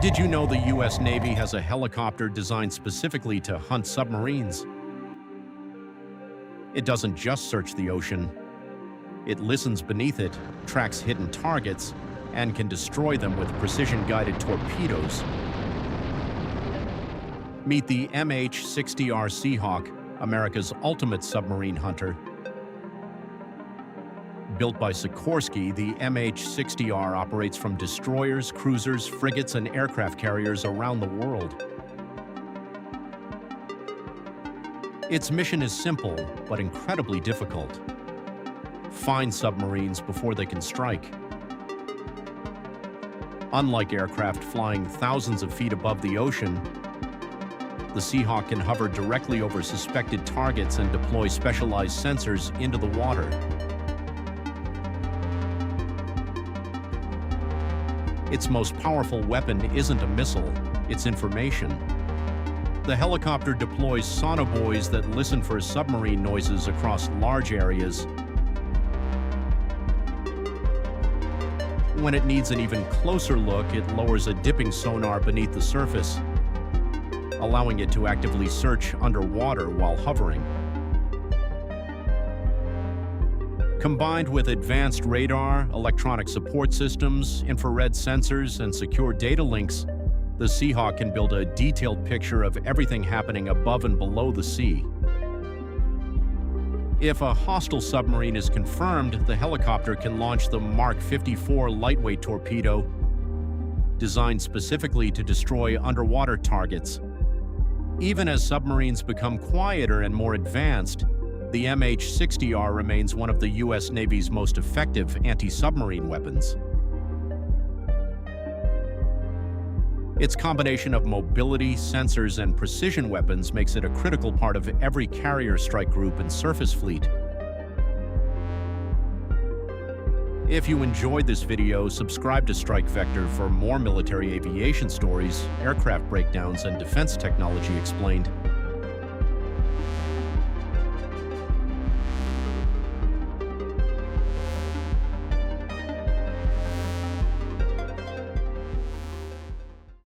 Did you know the U.S. Navy has a helicopter designed specifically to hunt submarines? It doesn't just search the ocean. It listens beneath it, tracks hidden targets, and can destroy them with precision-guided torpedoes. Meet the MH-60R Seahawk, America's ultimate submarine hunter. Built by Sikorsky, the MH-60R operates from destroyers, cruisers, frigates, and aircraft carriers around the world. Its mission is simple, but incredibly difficult. Find submarines before they can strike. Unlike aircraft flying thousands of feet above the ocean, the Seahawk can hover directly over suspected targets and deploy specialized sensors into the water. Its most powerful weapon isn't a missile, it's information. The helicopter deploys sonobuoys that listen for submarine noises across large areas. When it needs an even closer look, it lowers a dipping sonar beneath the surface, allowing it to actively search underwater while hovering. Combined with advanced radar, electronic support systems, infrared sensors, and secure data links, the Seahawk can build a detailed picture of everything happening above and below the sea. If a hostile submarine is confirmed, the helicopter can launch the Mark 54 lightweight torpedo, designed specifically to destroy underwater targets. Even as submarines become quieter and more advanced, the MH-60R remains one of the U.S. Navy's most effective anti-submarine weapons. Its combination of mobility, sensors, and precision weapons makes it a critical part of every carrier strike group and surface fleet. If you enjoyed this video, subscribe to Strike Vector for more military aviation stories, aircraft breakdowns, and defense technology explained.